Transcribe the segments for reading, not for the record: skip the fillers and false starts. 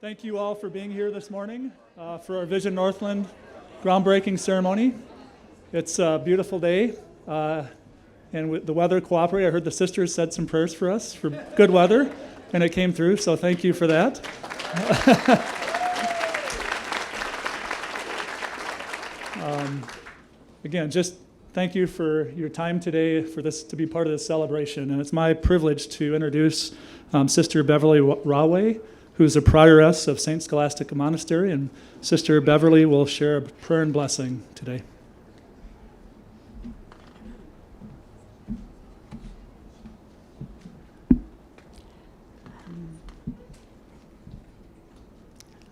Thank you all for being here this morning for our Vision Northland groundbreaking ceremony. It's a beautiful day, and with the weather cooperated. I heard the sisters said some prayers for us for good weather, and it came through, so thank you for that. Again, just thank you for your time today for this to be part of this celebration, and it's my privilege to introduce Sister Beverly Rahway, who's a prioress of St. Scholastica Monastery, and Sister Beverly will share a prayer and blessing today.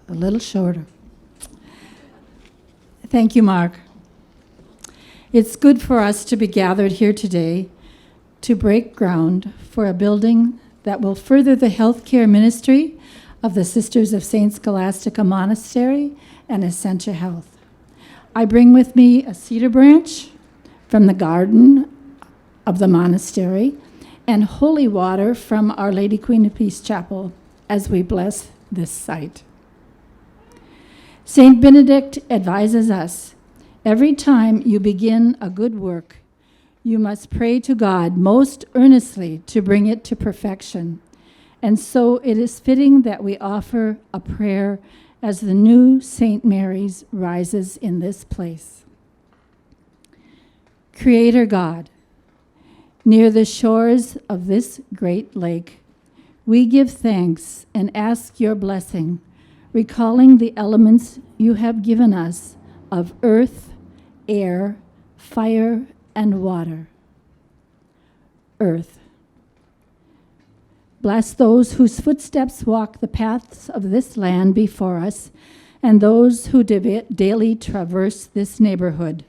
A little shorter. Thank you, Mark. It's good for us to be gathered here today to break ground for a building that will further the healthcare ministry of the Sisters of St. Scholastica Monastery and Essentia Health. I bring with me a cedar branch from the garden of the monastery and holy water from Our Lady Queen of Peace Chapel as we bless this site. Saint Benedict advises us, every time you begin a good work, you must pray to God most earnestly to bring it to perfection. And so it is fitting that we offer a prayer as the new St. Mary's rises in this place. Creator God, near the shores of this great lake, we give thanks and ask your blessing, recalling the elements you have given us of earth, air, fire, and water. Earth. Bless those whose footsteps walk the paths of this land before us, and those who daily traverse this neighborhood.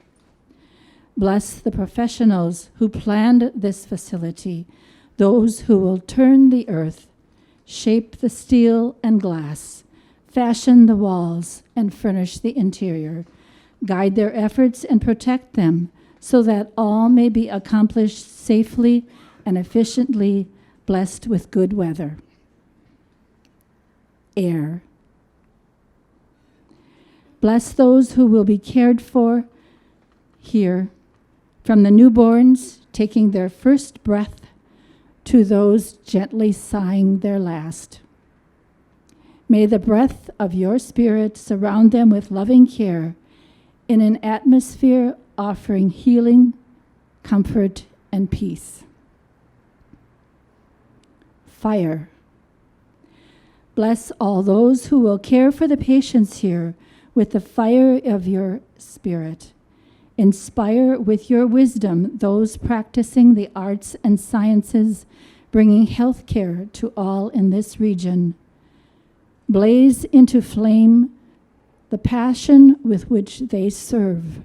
Bless the professionals who planned this facility, those who will turn the earth, shape the steel and glass, fashion the walls, and furnish the interior. Guide their efforts and protect them so that all may be accomplished safely and efficiently, blessed with good weather. Air. Bless those who will be cared for here, from the newborns taking their first breath to those gently sighing their last. May the breath of your Spirit surround them with loving care in an atmosphere offering healing, comfort, and peace. Fire. Bless all those who will care for the patients here with the fire of your Spirit. Inspire with your wisdom those practicing the arts and sciences, bringing health care to all in this region. Blaze into flame the passion with which they serve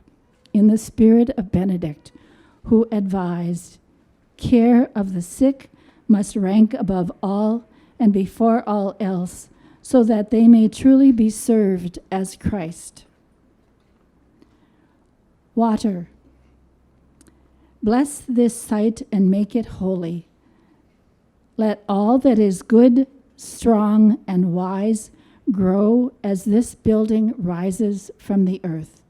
in the spirit of Benedict, who advised, care of the sick must rank above all and before all else, so that they may truly be served as Christ. Water. Bless this site and make it holy. Let all that is good, strong, and wise grow as this building rises from the earth.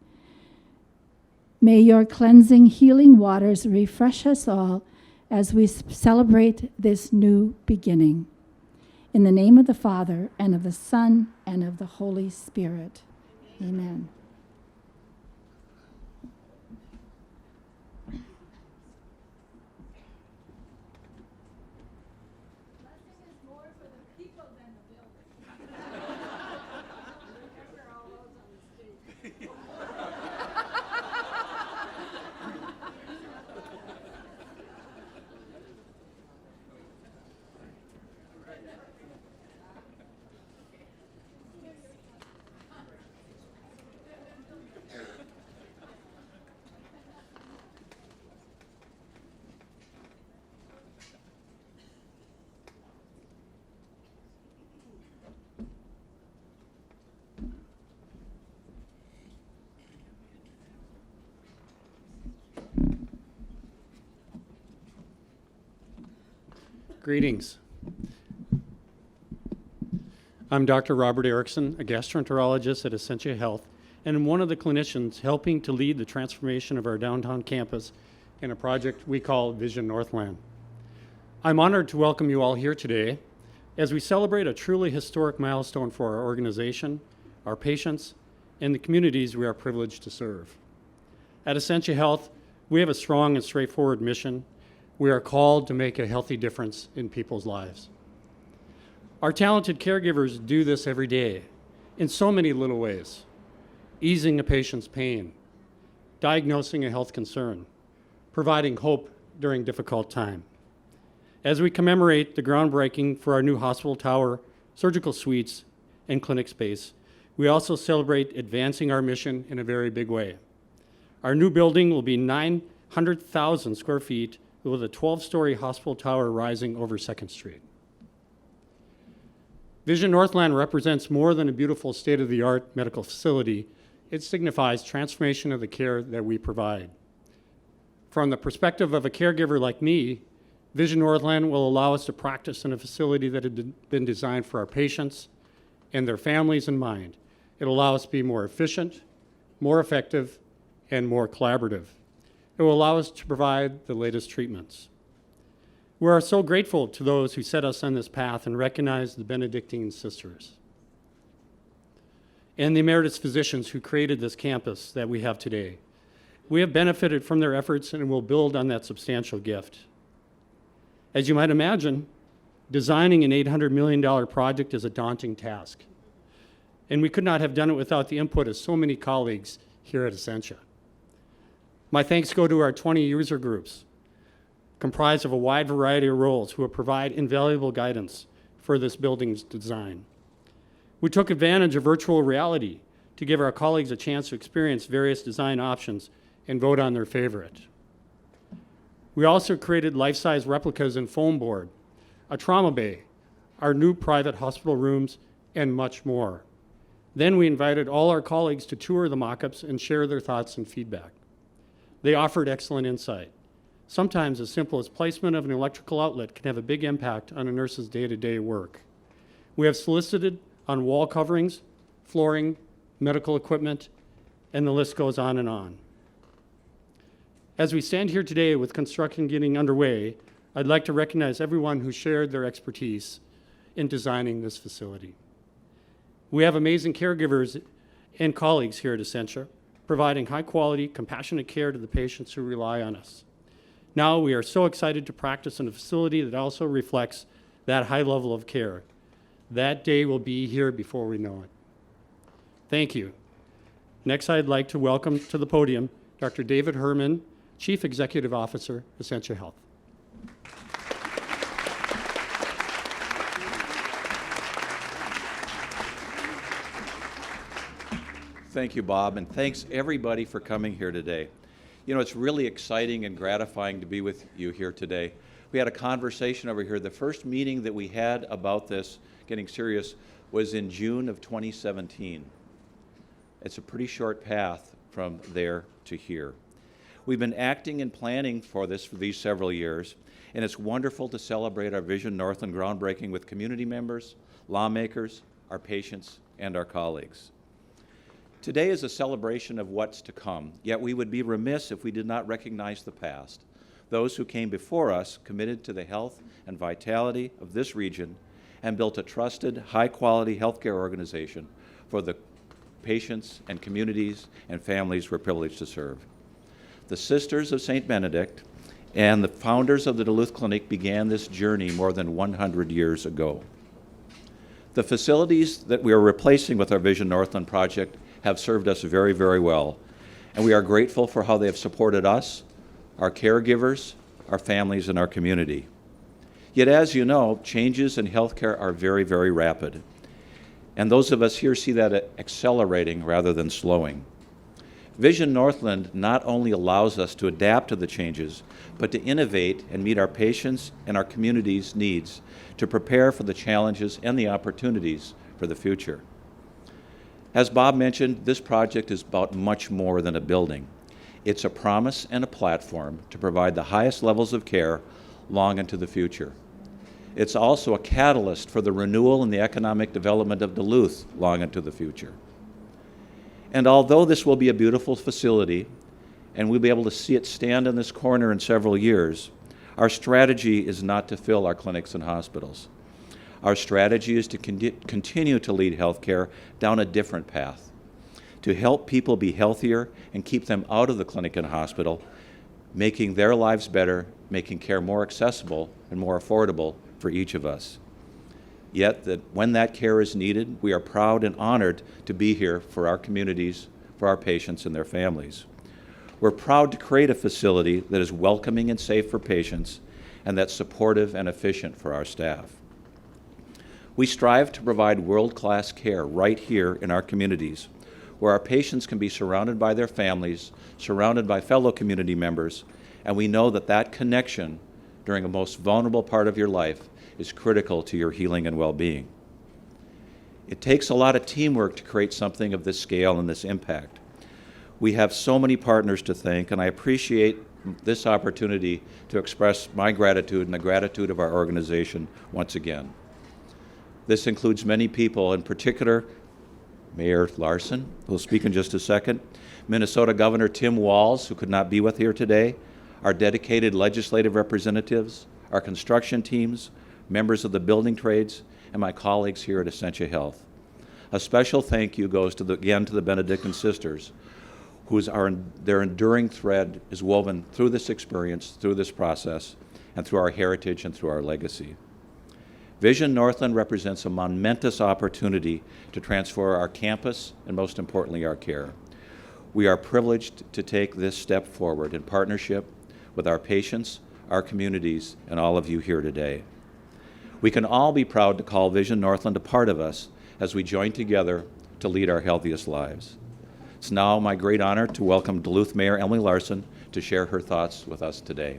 May your cleansing, healing waters refresh us all as we celebrate this new beginning. In the name of the Father, and of the Son, and of the Holy Spirit. Amen. Greetings. I'm Dr. Robert Erickson, a gastroenterologist at Essentia Health, and I'm one of the clinicians helping to lead the transformation of our downtown campus in a project we call Vision Northland. I'm honored to welcome you all here today as we celebrate a truly historic milestone for our organization, our patients, and the communities we are privileged to serve. At Essentia Health, we have a strong and straightforward mission. We are called to make a healthy difference in people's lives. Our talented caregivers do this every day in so many little ways: easing a patient's pain, diagnosing a health concern, providing hope during difficult time. As we commemorate the groundbreaking for our new hospital tower, surgical suites, and clinic space, we also celebrate advancing our mission in a very big way. Our new building will be 900,000 square feet with a 12-story hospital tower rising over 2nd Street. Vision Northland represents more than a beautiful state-of-the-art medical facility. It signifies transformation of the care that we provide. From the perspective of a caregiver like me, Vision Northland will allow us to practice in a facility that had been designed for our patients and their families in mind. It'll allow us to be more efficient, more effective, and more collaborative. It will allow us to provide the latest treatments. We are so grateful to those who set us on this path and recognize the Benedictine sisters and the emeritus physicians who created this campus that we have today. We have benefited from their efforts and will build on that substantial gift. As you might imagine, designing an $800 million project is a daunting task, and we could not have done it without the input of so many colleagues here at Essentia. My thanks go to our 20 user groups, comprised of a wide variety of roles who will provide invaluable guidance for this building's design. We took advantage of virtual reality to give our colleagues a chance to experience various design options and vote on their favorite. We also created life-size replicas in foam board, a trauma bay, our new private hospital rooms, and much more. Then we invited all our colleagues to tour the mock-ups and share their thoughts and feedback. They offered excellent insight. Sometimes as simple as placement of an electrical outlet can have a big impact on a nurse's day-to-day work. We have solicited on wall coverings, flooring, medical equipment, and the list goes on and on. As we stand here today with construction getting underway, I'd like to recognize everyone who shared their expertise in designing this facility. We have amazing caregivers and colleagues here at Essentia, providing high-quality, compassionate care to the patients who rely on us. Now we are so excited to practice in a facility that also reflects that high level of care. That day will be here before we know it. Thank you. Next, I'd like to welcome to the podium Dr. David Herman, Chief Executive Officer, Essentia Health. Thank you, Bob, and thanks everybody for coming here today. You know, it's really exciting and gratifying to be with you here today. We had a conversation over here. The first meeting that we had about this, getting serious, was in June of 2017. It's a pretty short path from there to here. We've been acting and planning for these several years, and it's wonderful to celebrate our Vision Northland groundbreaking with community members, lawmakers, our patients, and our colleagues. Today is a celebration of what's to come, yet we would be remiss if we did not recognize the past. Those who came before us committed to the health and vitality of this region and built a trusted, high-quality healthcare organization for the patients and communities and families we're privileged to serve. The Sisters of St. Benedict and the founders of the Duluth Clinic began this journey more than 100 years ago. The facilities that we are replacing with our Vision Northland project have served us very, very well, and we are grateful for how they have supported us, our caregivers, our families, and our community. Yet, as you know, changes in healthcare are very, very rapid, and those of us here see that accelerating rather than slowing. Vision Northland not only allows us to adapt to the changes, but to innovate and meet our patients' and our community's needs to prepare for the challenges and the opportunities for the future. As Bob mentioned, this project is about much more than a building. It's a promise and a platform to provide the highest levels of care long into the future. It's also a catalyst for the renewal and the economic development of Duluth long into the future. And although this will be a beautiful facility, and we'll be able to see it stand in this corner in several years, our strategy is not to fill our clinics and hospitals. Our strategy is to continue to lead healthcare down a different path, to help people be healthier and keep them out of the clinic and hospital, making their lives better, making care more accessible and more affordable for each of us. Yet, that when that care is needed, we are proud and honored to be here for our communities, for our patients and their families. We're proud to create a facility that is welcoming and safe for patients and that's supportive and efficient for our staff. We strive to provide world-class care right here in our communities, where our patients can be surrounded by their families, surrounded by fellow community members, and we know that that connection during a most vulnerable part of your life is critical to your healing and well-being. It takes a lot of teamwork to create something of this scale and this impact. We have so many partners to thank, and I appreciate this opportunity to express my gratitude and the gratitude of our organization once again. This includes many people, in particular, Mayor Larson, who will speak in just a second, Minnesota Governor Tim Walz, who could not be with here today, our dedicated legislative representatives, our construction teams, members of the building trades, and my colleagues here at Essentia Health. A special thank you goes again to the Benedictine Sisters, their enduring thread is woven through this experience, through this process, and through our heritage and through our legacy. Vision Northland represents a momentous opportunity to transform our campus and, most importantly, our care. We are privileged to take this step forward in partnership with our patients, our communities, and all of you here today. We can all be proud to call Vision Northland a part of us as we join together to lead our healthiest lives. It's now my great honor to welcome Duluth Mayor Emily Larson to share her thoughts with us today.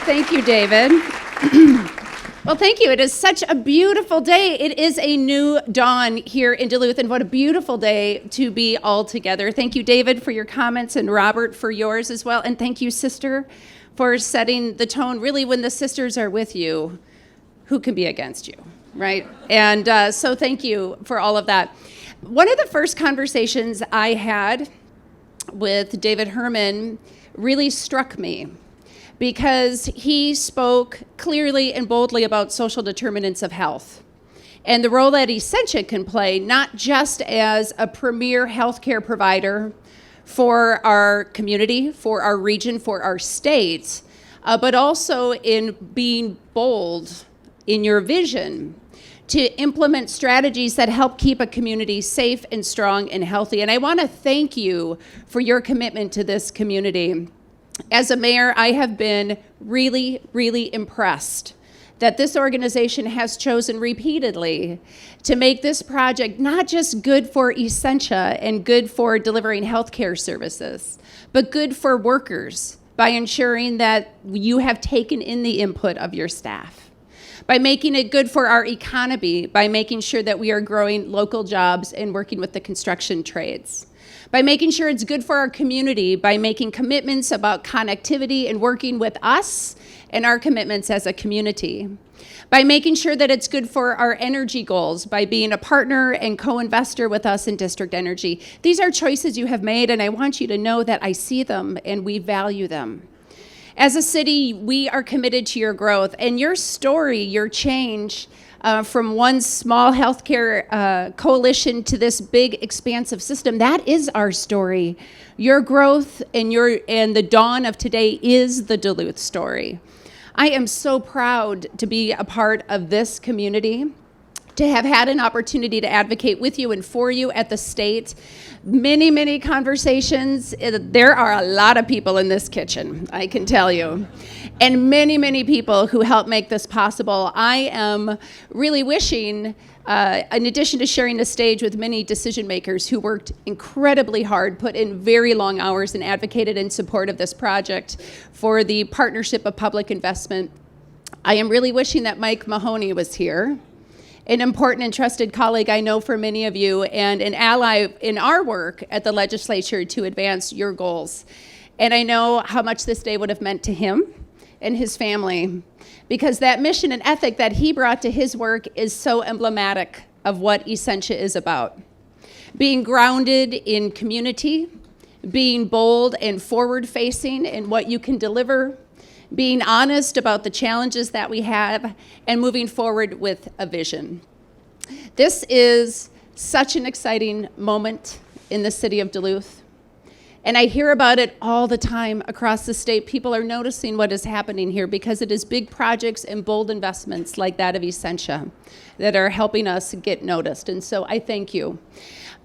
Thank you, David. Well, thank you. It is such a beautiful day. It is a new dawn here in Duluth, and what a beautiful day to be all together. Thank you, David, for your comments, and Robert for yours as well. And thank you, sister, for setting the tone. Really, when the sisters are with you, who can be against you, right? And so thank you for all of that. One of the first conversations I had with David Herman really struck me, because he spoke clearly and boldly about social determinants of health and the role that Essentia can play, not just as a premier healthcare provider for our community, for our region, for our state, but also in being bold in your vision to implement strategies that help keep a community safe and strong and healthy. And I want to thank you for your commitment to this community. As a mayor, I have been really, really impressed that this organization has chosen repeatedly to make this project not just good for Essentia and good for delivering healthcare services, but good for workers by ensuring that you have taken in the input of your staff, by making it good for our economy, by making sure that we are growing local jobs and working with the construction trades, by making sure it's good for our community, by making commitments about connectivity and working with us and our commitments as a community, by making sure that it's good for our energy goals, by being a partner and co-investor with us in District Energy. These are choices you have made, and I want you to know that I see them and we value them. As a city, we are committed to your growth, and your story, your change, from one small healthcare coalition to this big expansive system, that is our story. Your growth and the dawn of today is the Duluth story. I am so proud to be a part of this community, to have had an opportunity to advocate with you and for you at the state. Many, many conversations. There are a lot of people in this kitchen, I can tell you. And many, many people who helped make this possible. I am really wishing, in addition to sharing the stage with many decision makers who worked incredibly hard, put in very long hours, and advocated in support of this project for the Partnership of Public Investment, I am really wishing that Mike Mahoney was here, an important and trusted colleague I know for many of you, and an ally in our work at the legislature to advance your goals. And I know how much this day would have meant to him and his family, because that mission and ethic that he brought to his work is so emblematic of what Essentia is about. Being grounded in community, being bold and forward-facing in what you can deliver, being honest about the challenges that we have, and moving forward with a vision. This is such an exciting moment in the city of Duluth. And I hear about it all the time across the state. People are noticing what is happening here because it is big projects and bold investments like that of Essentia that are helping us get noticed. And so I thank you.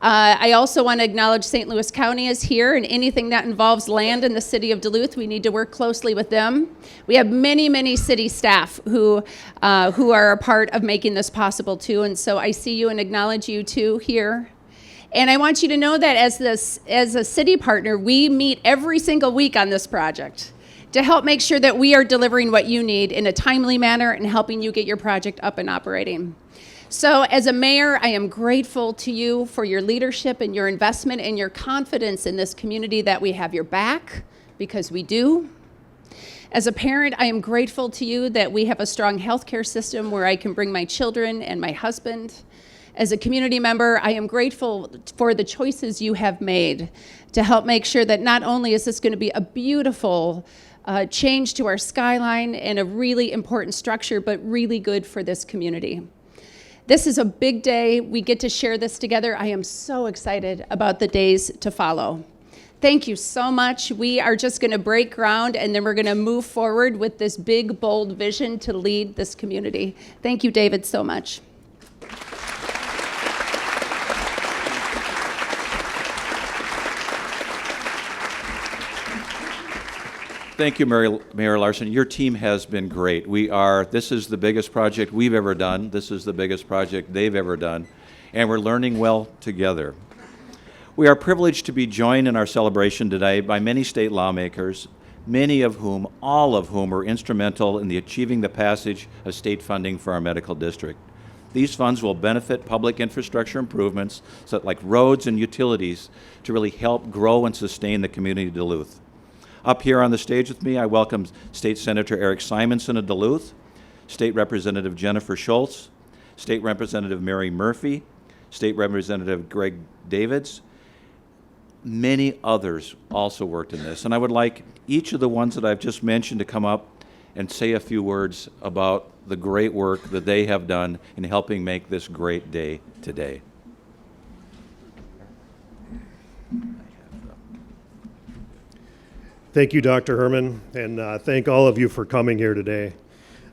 I also want to acknowledge St. Louis County is here, and anything that involves land in the city of Duluth, we need to work closely with them. We have many, many city staff who are a part of making this possible too, and so I see you and acknowledge you too here. And I want you to know that as a city partner, we meet every single week on this project to help make sure that we are delivering what you need in a timely manner and helping you get your project up and operating. So as a mayor, I am grateful to you for your leadership and your investment and your confidence in this community that we have your back, because we do. As a parent, I am grateful to you that we have a strong healthcare system where I can bring my children and my husband. As a community member, I am grateful for the choices you have made to help make sure that not only is this going to be a beautiful change to our skyline and a really important structure, but really good for this community. This is a big day. We get to share this together. I am so excited about the days to follow. Thank you so much. We are just going to break ground, and then we're going to move forward with this big, bold vision to lead this community. Thank you, David, so much. Thank you, Mayor Larson. Your team has been great. This is the biggest project we've ever done. This is the biggest project they've ever done, and we're learning well together. We are privileged to be joined in our celebration today by many state lawmakers, all of whom were instrumental in achieving the passage of state funding for our medical district. These funds will benefit public infrastructure improvements, like roads and utilities, to really help grow and sustain the community of Duluth. Up here on the stage with me, I welcome State Senator Eric Simonson of Duluth, State Representative Jennifer Schultz, State Representative Mary Murphy, State Representative Greg Davids. Many others also worked in this, and I would like each of the ones that I've just mentioned to come up and say a few words about the great work that they have done in helping make this great day today. Thank you, Dr. Herman, and thank all of you for coming here today.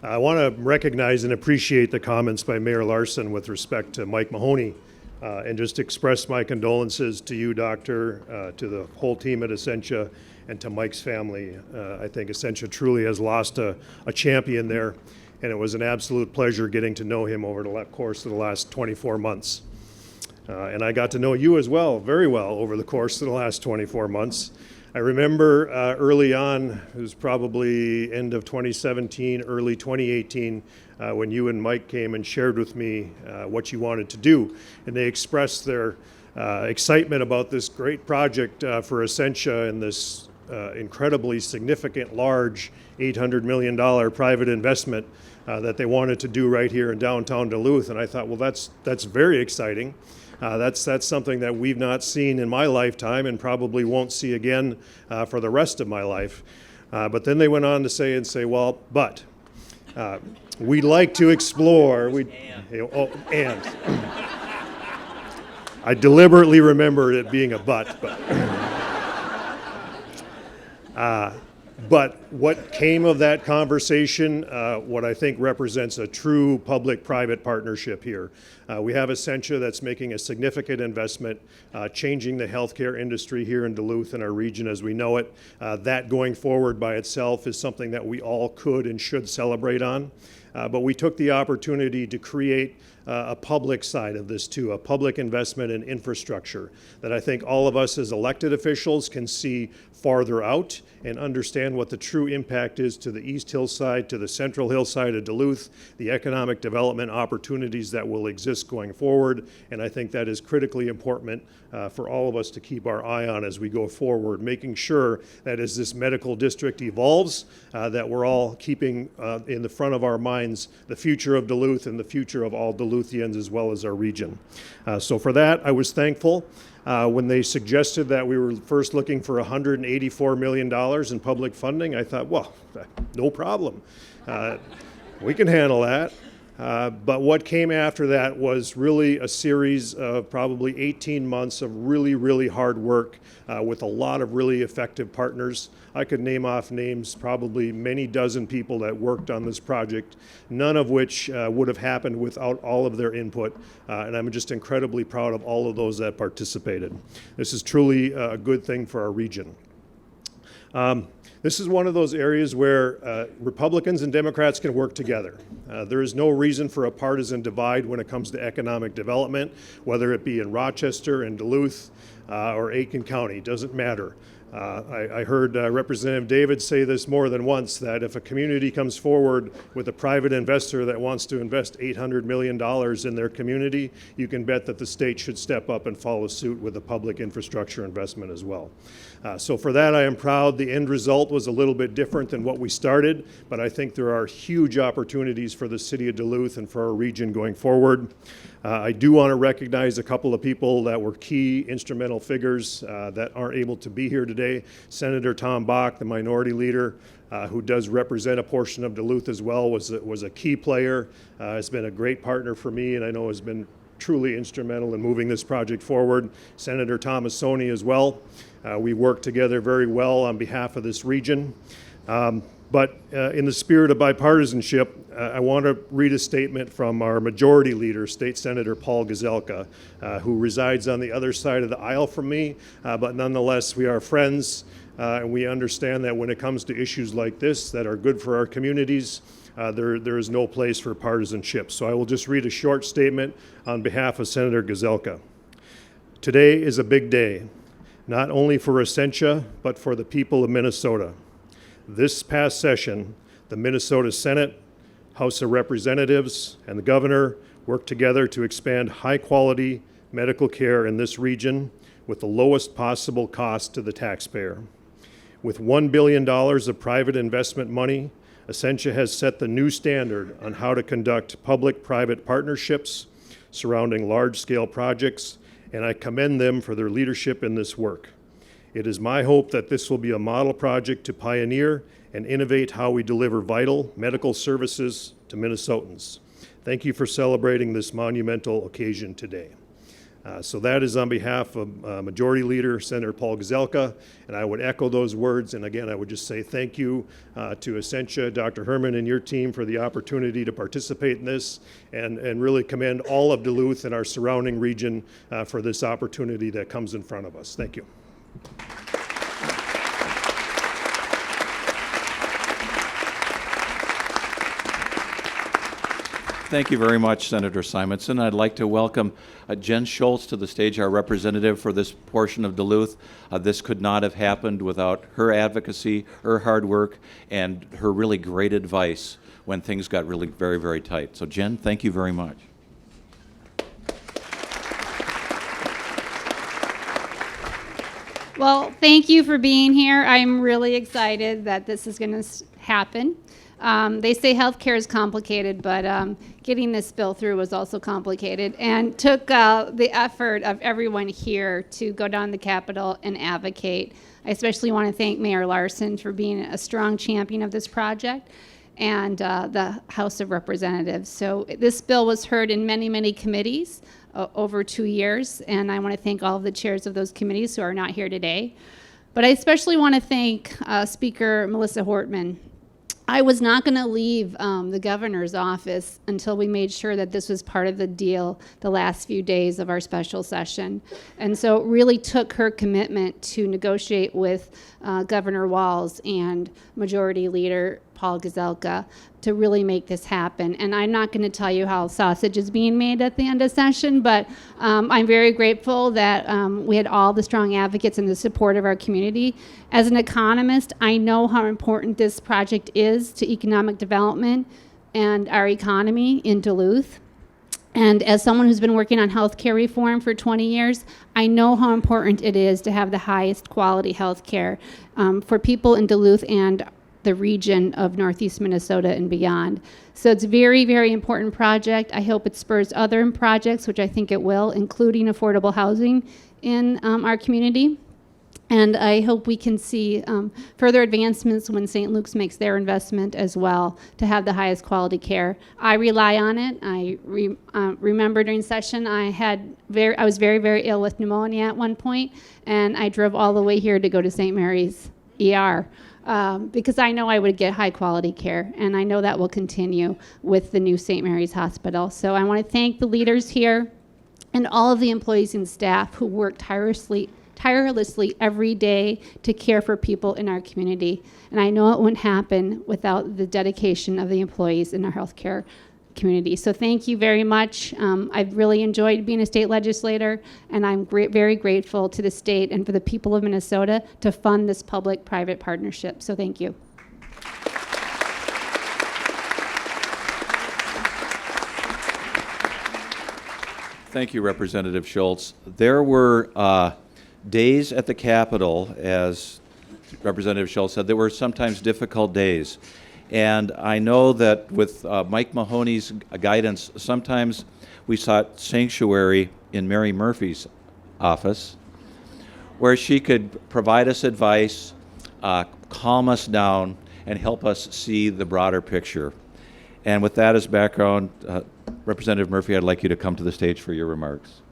I want to recognize and appreciate the comments by Mayor Larson with respect to Mike Mahoney, and just express my condolences to you, Doctor, to the whole team at Essentia, and to Mike's family. I think Essentia truly has lost a champion there, and it was an absolute pleasure getting to know him over the course of the last 24 months. And I got to know you as well, very well, over the course of the last 24 months. I remember early on, it was probably end of 2017, early 2018, when you and Mike came and shared with me what you wanted to do. And they expressed their excitement about this great project for Essentia and this incredibly significant, large $800 million private investment that they wanted to do right here in downtown Duluth. And I thought, well, that's very exciting. That's something that we've not seen in my lifetime and probably won't see again for the rest of my life. But then they went on to say, well, but we'd like to explore. And I deliberately remembered it being a but. But what came of that conversation, what I think represents a true public-private partnership here. We have Essentia that's making a significant investment, changing the healthcare industry here in Duluth and our region as we know it. That going forward by itself is something that we all could and should celebrate on. but we took the opportunity to create a public side of this too, a public investment in infrastructure that I think all of us as elected officials can see farther out and understand what the true impact is to the East Hillside, to the Central Hillside of Duluth, the economic development opportunities that will exist going forward. And I think that is critically important for all of us to keep our eye on as we go forward, making sure that as this medical district evolves, that we're all keeping in the front of our minds the future of Duluth and the future of all Duluthians as well as our region. So for that, I was thankful. When they suggested that we were first looking for $184 million in public funding, I thought, well, no problem. We can handle that. But what came after that was really a series of probably 18 months of really, really hard work with a lot of really effective partners. I could name off names, probably many dozen people that worked on this project, none of which would have happened without all of their input. And I'm just incredibly proud of all of those that participated. This is truly a good thing for our region. This is one of those areas where Republicans and Democrats can work together. There is no reason for a partisan divide when it comes to economic development, whether it be in Rochester, in Duluth, or Aiken County, doesn't matter. I heard Representative David say this more than once, that if a community comes forward with a private investor that wants to invest $800 million in their community, you can bet that the state should step up and follow suit with a public infrastructure investment as well. So for that, I am proud. The end result was a little bit different than what we started, but I think there are huge opportunities for the city of Duluth and for our region going forward. I do want to recognize a couple of people that were key instrumental figures that aren't able to be here today. Senator Tom Bach, the minority leader, who does represent a portion of Duluth as well, was a key player, has been a great partner for me, and I know has been truly instrumental in moving this project forward. Senator Thomas Soni as well. We work together very well on behalf of this region. But in the spirit of bipartisanship, I want to read a statement from our majority leader, State Senator Paul Gazelka, who resides on the other side of the aisle from me, but nonetheless, we are friends, and we understand that when it comes to issues like this that are good for our communities, there is no place for partisanship. So I will just read a short statement on behalf of Senator Gazelka. Today is a big day, not only for Essentia, but for the people of Minnesota. This past session, the Minnesota Senate, House of Representatives, and the governor worked together to expand high-quality medical care in this region with the lowest possible cost to the taxpayer. With $1 billion of private investment money, Essentia has set the new standard on how to conduct public-private partnerships surrounding large-scale projects, and I commend them for their leadership in this work. It is my hope that this will be a model project to pioneer and innovate how we deliver vital medical services to Minnesotans. Thank you for celebrating this monumental occasion today. So that is on behalf of Majority Leader Senator Paul Gazelka, and I would echo those words. And again, I would just say thank you to Essentia, Dr. Herman, and your team for the opportunity to participate in this, and really commend all of Duluth and our surrounding region for this opportunity that comes in front of us. Thank you. Thank you very much, Senator Simonson. I'd like to welcome Jen Schultz to the stage, our representative for this portion of Duluth. This could not have happened without her advocacy, her hard work, and her really great advice when things got really very, very tight. So Jen, thank you very much. Well, thank you for being here. I'm really excited that this is going to happen. They say healthcare is complicated, but getting this bill through was also complicated, and took the effort of everyone here to go down to the Capitol and advocate. I especially want to thank Mayor Larson for being a strong champion of this project, and the House of Representatives. So this bill was heard in many, many committees over 2 years, and I want to thank all of the chairs of those committees who are not here today. But I especially want to thank Speaker Melissa Hortman. I was not going to leave the governor's office until we made sure that this was part of the deal the last few days of our special session. And so it really took her commitment to negotiate with Governor Walz and Majority Leader Paul Gazelka to really make this happen. And I'm not going to tell you how sausage is being made at the end of session, but I'm very grateful that we had all the strong advocates and the support of our community. As an economist, I know how important this project is to economic development and our economy in Duluth. And as someone who's been working on healthcare reform for 20 years, I know how important it is to have the highest quality healthcare for people in Duluth and the region of Northeast Minnesota and beyond. So it's a very, very important project. I hope it spurs other projects, which I think it will, including affordable housing in our community. And I hope we can see further advancements when St. Luke's makes their investment as well to have the highest quality care. I rely on it. I remember during session I was very, very ill with pneumonia at one point, and I drove all the way here to go to St. Mary's ER because I know I would get high quality care, and I know that will continue with the new St. Mary's Hospital. So I want to thank the leaders here and all of the employees and staff who work tirelessly every day to care for people in our community. And I know it wouldn't happen without the dedication of the employees in our healthcare community. So thank you very much. I've really enjoyed being a state legislator, and I'm very grateful to the state and for the people of Minnesota to fund this public-private partnership. So thank you. Thank you, Representative Schultz. There were days at the Capitol, as Representative Schultz said, there were sometimes difficult days. And I know that with Mike Mahoney's guidance, sometimes we sought sanctuary in Mary Murphy's office, where she could provide us advice, calm us down, and help us see the broader picture. And with that as background, Representative Murphy, I'd like you to come to the stage for your remarks.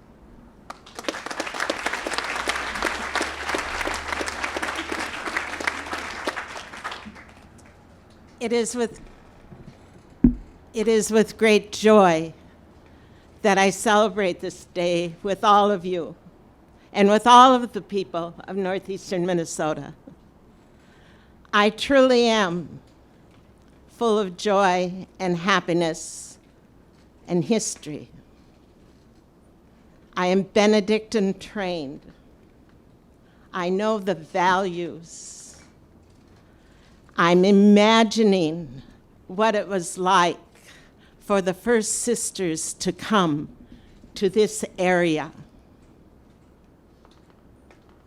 It is with great joy that I celebrate this day with all of you and with all of the people of northeastern Minnesota. I truly am full of joy and happiness and history. I am Benedictine trained. I know the values. I'm imagining what it was like for the first sisters to come to this area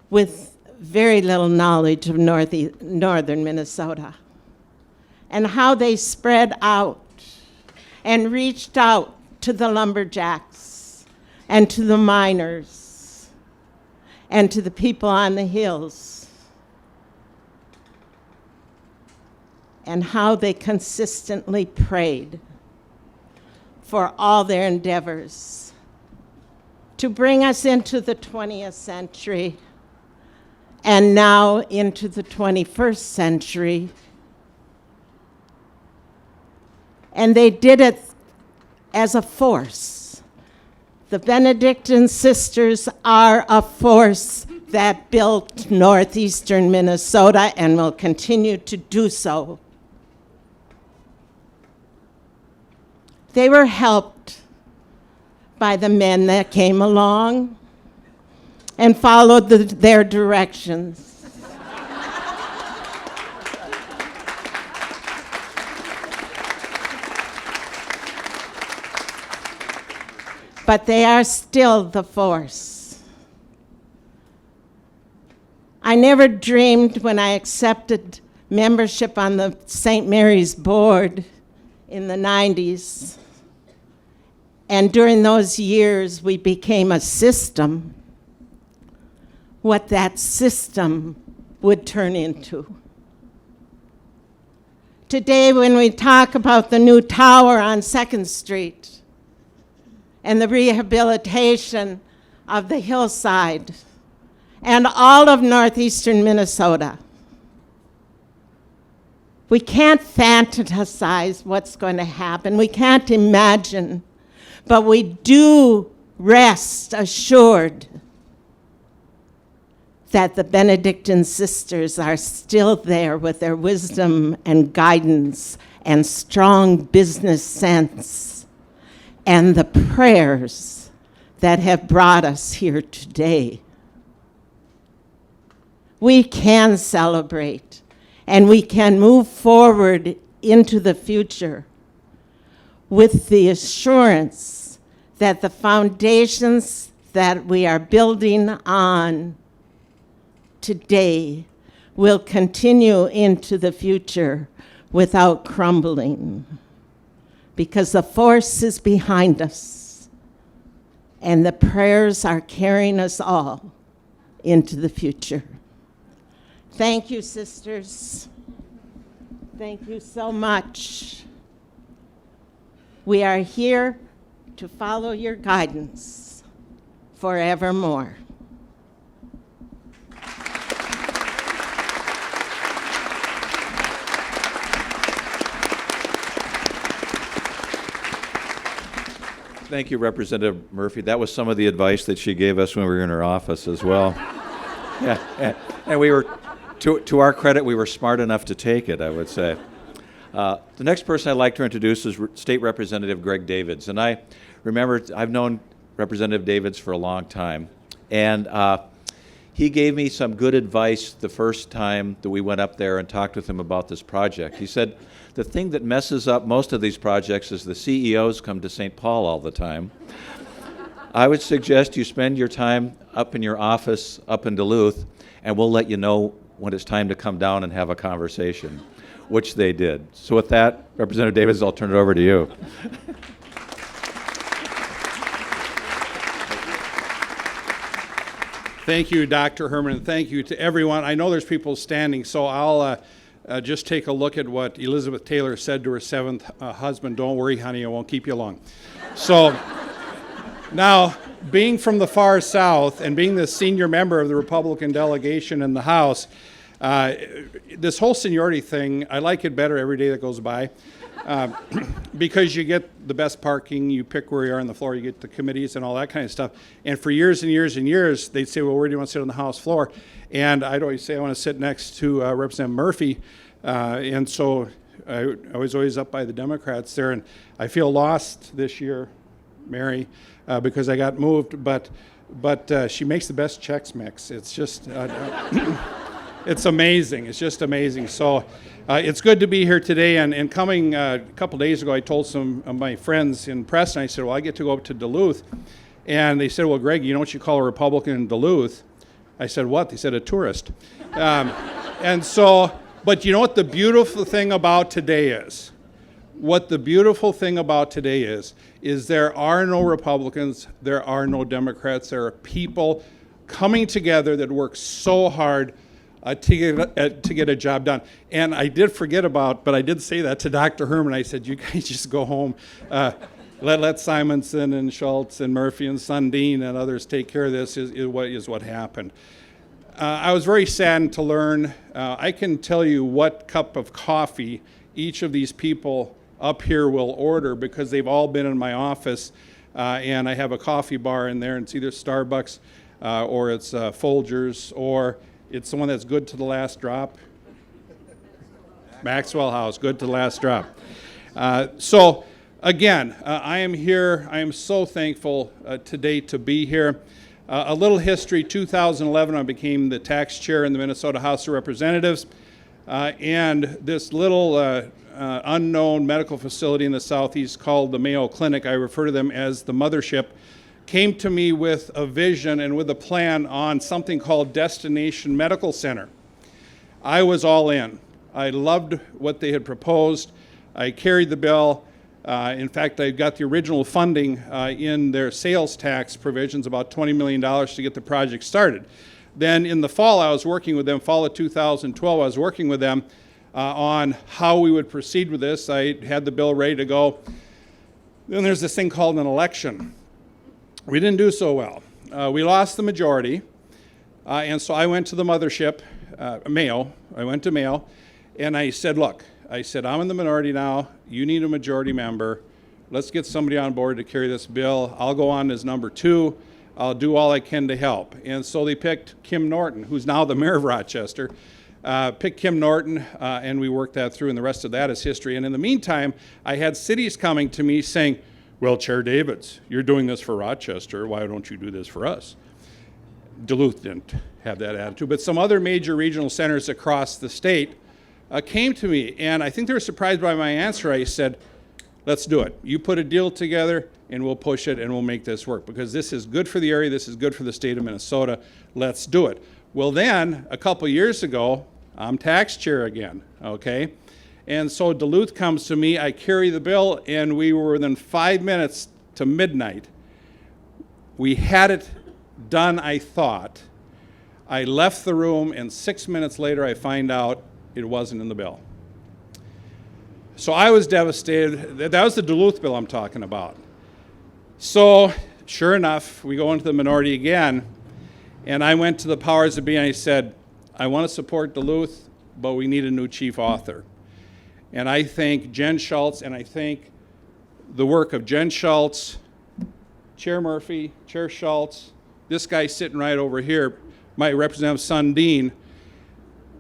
with very little knowledge of northern Minnesota, and how they spread out and reached out to the lumberjacks and to the miners and to the people on the hills, and how they consistently prayed for all their endeavors to bring us into the 20th century and now into the 21st century. And they did it as a force. The Benedictine sisters are a force that built northeastern Minnesota and will continue to do so. They were helped by the men that came along and followed their directions. But they are still the force. I never dreamed when I accepted membership on the St. Mary's board in the 90s. And during those years, we became a system, what that system would turn into. Today, when we talk about the new tower on 2nd Street and the rehabilitation of the hillside and all of northeastern Minnesota, we can't fantasize what's going to happen. We can't imagine. But we do rest assured that the Benedictine sisters are still there with their wisdom and guidance and strong business sense, and the prayers that have brought us here today. We can celebrate, and we can move forward into the future with the assurance that the foundations that we are building on today will continue into the future without crumbling, because the force is behind us and the prayers are carrying us all into the future. Thank you, sisters. Thank you so much. We are here to follow your guidance forevermore. Thank you, Representative Murphy. That was some of the advice that she gave us when we were in her office as well. Yeah, and we were, to our credit, we were smart enough to take it, I would say. The next person I'd like to introduce is State Representative Greg Davids. And I remember, I've known Representative Davids for a long time. And he gave me some good advice the first time that we went up there and talked with him about this project. He said, the thing that messes up most of these projects is the CEOs come to St. Paul all the time. I would suggest you spend your time up in your office up in Duluth, and we'll let you know when it's time to come down and have a conversation, which they did. So with that, Representative Davids, I'll turn it over to you. Thank you, Dr. Herman, and thank you to everyone. I know there's people standing, so I'll just take a look at what Elizabeth Taylor said to her seventh husband. Don't worry, honey, I won't keep you long. So now, being from the far south and being the senior member of the Republican delegation in the House, this whole seniority thing, I like it better every day that goes by. Because you get the best parking, you pick where you are on the floor, you get the committees and all that kind of stuff. And for years and years and years, they'd say, well, where do you want to sit on the House floor? And I'd always say I want to sit next to Representative Murphy. And so I was always up by the Democrats there. And I feel lost this year, Mary, because I got moved. But she makes the best Chex Mix. It's just, it's amazing. It's just amazing. So it's good to be here today. And coming a couple days ago, I told some of my friends in Preston, I said, well, I get to go up to Duluth. And they said, well, Greg, you know what you call a Republican in Duluth? I said, what? They said, a tourist. And so, but you know what the beautiful thing about today is? What the beautiful thing about today is there are no Republicans, there are no Democrats, there are people coming together that work so hard to get a job done. And I did forget about, but I did say that to Dr. Herman. I said, you guys just go home. Let Simonson and Schultz and Murphy and Sundin and others take care of this is what happened. I was very saddened to learn. I can tell you what cup of coffee each of these people up here will order because they've all been in my office. And I have a coffee bar in there, and it's either Starbucks or it's Folgers, or it's the one that's good to the last drop. Maxwell House, good to the last drop. So again, I am here. I am so thankful today to be here. A little history, 2011, I became the tax chair in the Minnesota House of Representatives. And this little unknown medical facility in the southeast called the Mayo Clinic, I refer to them as the mothership, came to me with a vision and with a plan on something called Destination Medical Center. I was all in. I loved what they had proposed. I carried the bill. In fact, I got the original funding in their sales tax provisions, about $20 million to get the project started. Then in the fall, I was working with them, fall of 2012, I was working with them on how we would proceed with this. I had the bill ready to go. Then there's this thing called an election. We didn't do so well. We lost the majority, and so I went to the mothership, Mayo. I went to Mayo, and I said, look, I'm in the minority now. You need a majority member. Let's get somebody on board to carry this bill. I'll go on as number 2. I'll do all I can to help. And so they picked Kim Norton, who's now the mayor of Rochester. Picked Kim Norton, and we worked that through, and the rest of that is history. And in the meantime, I had cities coming to me saying, well, Chair Davids, you're doing this for Rochester. Why don't you do this for us? Duluth didn't have that attitude, but some other major regional centers across the state came to me, and I think they were surprised by my answer. I said, let's do it. You put a deal together, and we'll push it, and we'll make this work, because this is good for the area, this is good for the state of Minnesota. Let's do it. Well, then, a couple years ago, I'm tax chair again, okay? And so Duluth comes to me, I carry the bill, and we were within 5 minutes to midnight. We had it done, I thought. I left the room, and 6 minutes later, I find out it wasn't in the bill. So I was devastated. That was the Duluth bill I'm talking about. So, sure enough, we go into the minority again, and I went to the powers that be, and I said, I want to support Duluth, but we need a new chief author. And I thank Jen Schultz, and I thank the work of Jen Schultz, Chair Murphy, Chair Schultz, this guy sitting right over here, my Representative Sundin,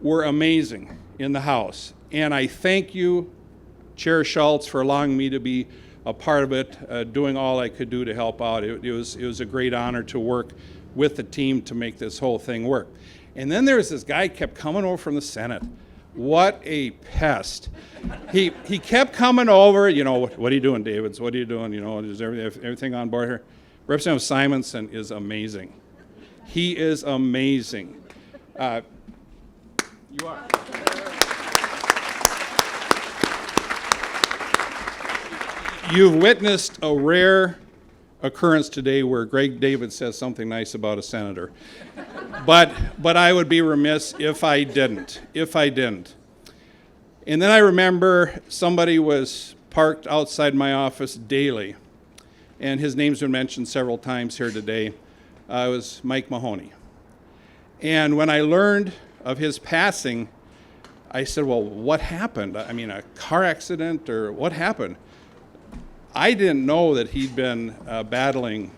were amazing in the House. And I thank you, Chair Schultz, for allowing me to be a part of it, doing all I could do to help out. It was a great honor to work with the team to make this whole thing work. And then there's this guy kept coming over from the Senate. What a pest. He kept coming over, you know, what are you doing, Davids? What are you doing? You know, is everything on board here? Representative Simonson is amazing. He is amazing. You are. You've witnessed a rare occurrence today where Greg David says something nice about a senator. But I would be remiss if I didn't. And then I remember somebody was parked outside my office daily, and his name's been mentioned several times here today. It was Mike Mahoney. And when I learned of his passing, I said, well, what happened? I mean, a car accident, or what happened? I didn't know that he'd been battling.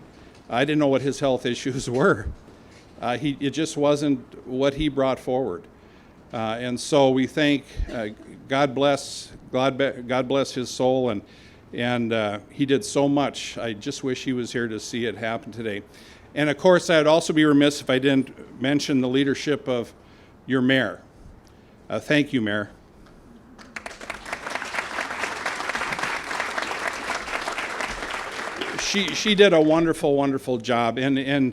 I didn't know what his health issues were. It just wasn't what he brought forward. And so we thank God bless his soul, and he did so much. I just wish he was here to see it happen today. And of course, I'd also be remiss if I didn't mention the leadership of your mayor. Thank you, Mayor. She did a wonderful, wonderful job. And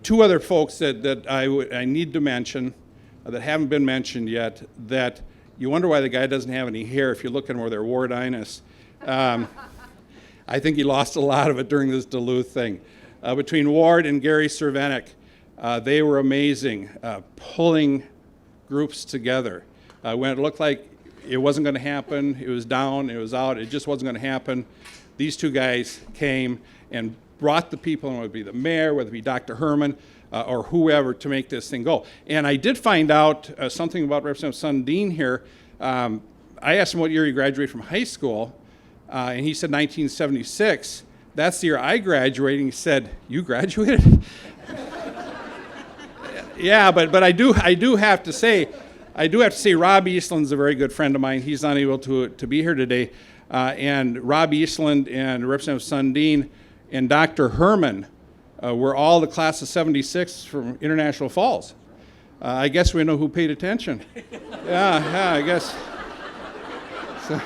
two other folks that I need to mention that haven't been mentioned yet, that you wonder why the guy doesn't have any hair if you look at him where they're Wardinus. I think he lost a lot of it during this Duluth thing. Between Ward and Gary Cervenik, they were amazing, pulling groups together. When it looked like it wasn't going to happen, it was down, it was out, it just wasn't going to happen, these two guys came and brought the people, and whether it be the mayor, whether it be Dr. Herman, or whoever, to make this thing go. And I did find out something about Representative Sundin here. I asked him what year he graduated from high school, and he said 1976. That's the year I graduated. And he said, "You graduated?" Yeah, but I do have to say, Rob Eastland's a very good friend of mine. He's not able to be here today. And Rob Eastland and Representative Sundin and Dr. Herman were all the class of 76 from International Falls. I guess we know who paid attention. Yeah, I guess. So,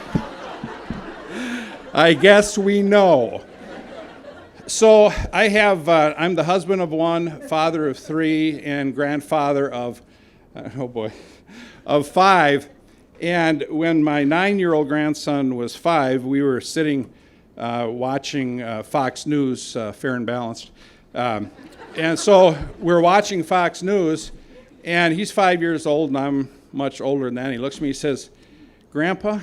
I guess we know. So I have, I'm the husband of one, father of three, and grandfather of, of five. And when my 9-year-old grandson was 5, we were sitting watching Fox News, Fair and Balanced. And so we're watching Fox News, and he's 5 years old, and I'm much older than that. He looks at me, he says, "Grandpa,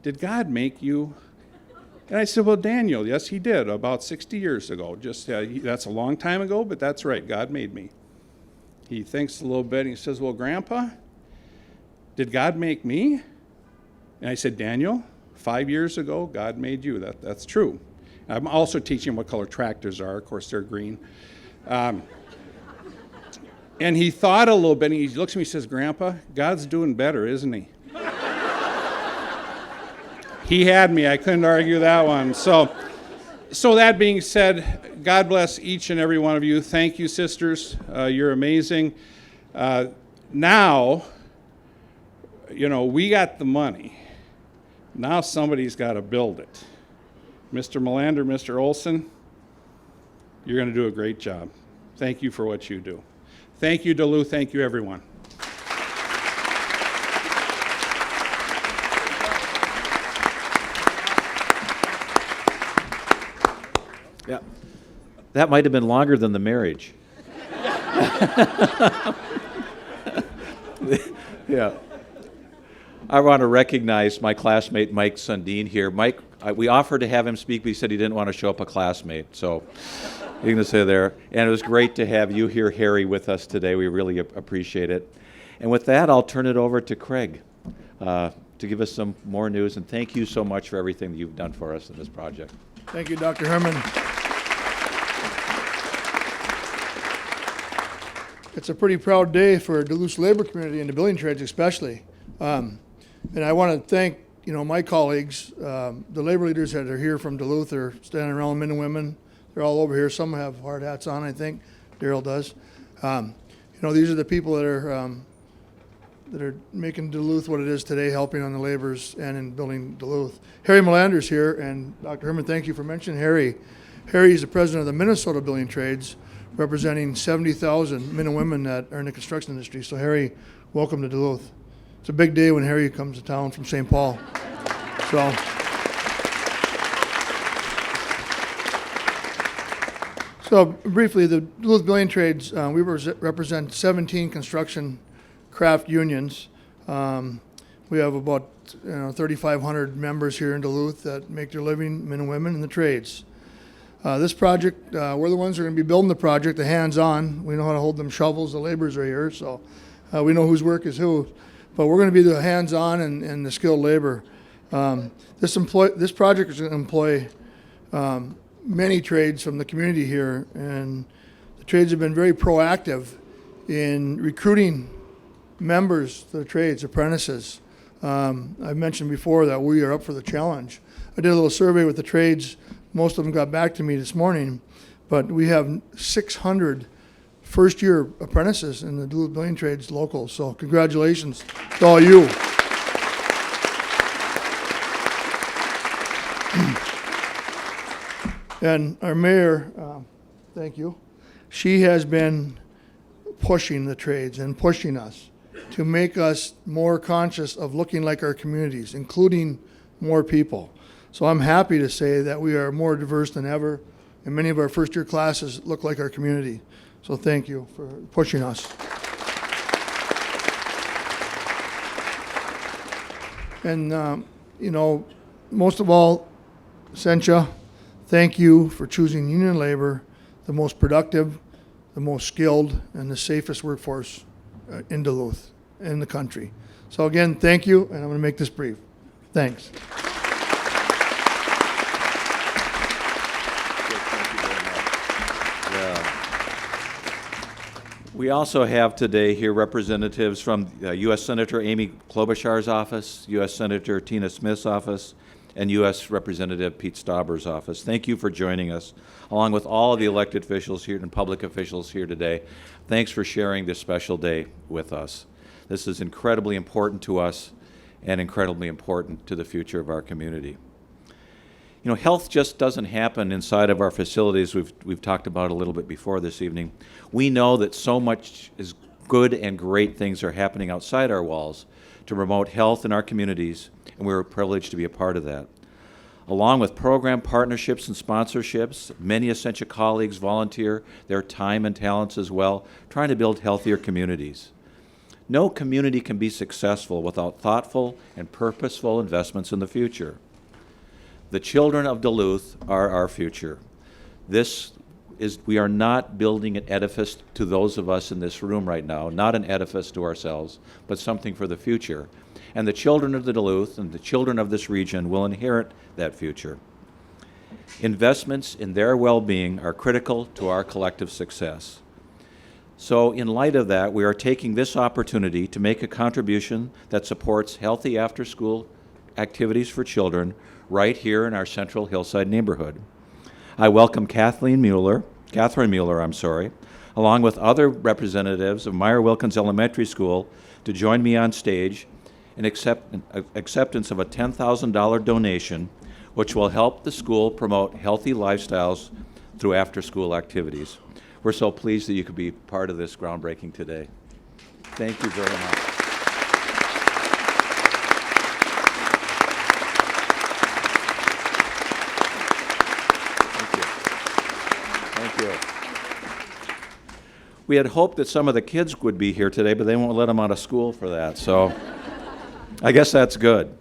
did God make you?" And I said, "Well, Daniel, yes, he did, about 60 years ago. Just that's a long time ago, but that's right, God made me." He thinks a little bit, and he says, "Well, Grandpa, did God make me?" And I said, "Daniel, 5 years ago, God made you. That's true." I'm also teaching him what color tractors are. Of course, they're green. And he thought a little bit, and he looks at me and says, Grandpa, God's doing better, isn't he? He had me. I couldn't argue that one. So that being said, God bless each and every one of you. Thank you, sisters. You're amazing. Now, we got the money. Now somebody's got to build it. Mr. Melander, Mr. Olson, you're going to do a great job. Thank you for what you do. Thank you, Duluth. Thank you, everyone. Yeah, that might have been longer than the marriage. Yeah. I want to recognize my classmate Mike Sundin here. Mike, we offered to have him speak, but he said he didn't want to show up a classmate. So you can say there. And it was great to have you here, Harry, with us today. We really appreciate it. And with that, I'll turn it over to Craig to give us some more news. And thank you so much for everything that you've done for us in this project. Thank you, Dr. Herman. It's a pretty proud day for Duluth's labor community and the building trades especially. And I want to thank, my colleagues, the labor leaders that are here from Duluth. They're standing around, men and women. They're all over here. Some have hard hats on, I think. Daryl does. These are the people that are making Duluth what it is today, helping on the labors and in building Duluth. Harry Melander's here, and Dr. Herman, thank you for mentioning Harry. Harry is the president of the Minnesota Building Trades, representing 70,000 men and women that are in the construction industry. So Harry, welcome to Duluth. It's a big day when Harry comes to town from St. Paul. So briefly, the Duluth Building Trades, we represent 17 construction craft unions. We have about 3,500 members here in Duluth that make their living, men and women, in the trades. This project, we're the ones who are going to be building the project, the hands-on. We know how to hold them shovels. The laborers are here, so we know whose work is who. But we're going to be the hands-on and the skilled labor. This project is going to employ many trades from the community here, and the trades have been very proactive in recruiting members to the trades, apprentices. I've mentioned before that we are up for the challenge. I did a little survey with the trades. Most of them got back to me this morning, but we have 600 first-year apprentices in the Duluth Building Trades local. So congratulations to all you. And our mayor, thank you, she has been pushing the trades and pushing us to make us more conscious of looking like our communities, including more people. So I'm happy to say that we are more diverse than ever, and many of our first-year classes look like our community. So thank you for pushing us. And, most of all, Essentia, thank you for choosing union labor, the most productive, the most skilled, and the safest workforce in Duluth, in the country. So again, thank you, and I'm going to make this brief. Thanks. We also have today here representatives from U.S. Senator Amy Klobuchar's office, U.S. Senator Tina Smith's office, and U.S. Representative Pete Stauber's office. Thank you for joining us, along with all of the elected officials here and public officials here today. Thanks for sharing this special day with us. This is incredibly important to us and incredibly important to the future of our community. Health just doesn't happen inside of our facilities. We've talked about it a little bit before this evening. We know that so much is good and great things are happening outside our walls to promote health in our communities, and we're privileged to be a part of that. Along with program partnerships and sponsorships, many Essentia colleagues volunteer their time and talents as well, trying to build healthier communities. No community can be successful without thoughtful and purposeful investments in the future. The children of Duluth are our future. We are not building an edifice to those of us in this room right now, not an edifice to ourselves, but something for the future. And the children of the Duluth and the children of this region will inherit that future. Investments in their well-being are critical to our collective success. So in light of that, we are taking this opportunity to make a contribution that supports healthy after-school activities for children right here in our Central Hillside neighborhood. I welcome Catherine Mueller, along with other representatives of Meyer Wilkins Elementary School to join me on stage in acceptance of a $10,000 donation, which will help the school promote healthy lifestyles through after-school activities. We're so pleased that you could be part of this groundbreaking today. Thank you very much. Thank you. We had hoped that some of the kids would be here today, but they won't let them out of school for that, so I guess that's good.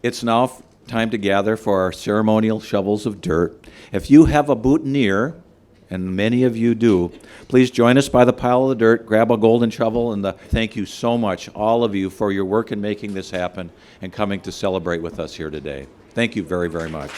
It's now time to gather for our ceremonial shovels of dirt. If you have a boutonniere, and many of you do, please join us by the pile of the dirt, grab a golden shovel, and thank you so much, all of you, for your work in making this happen and coming to celebrate with us here today. Thank you very, very much.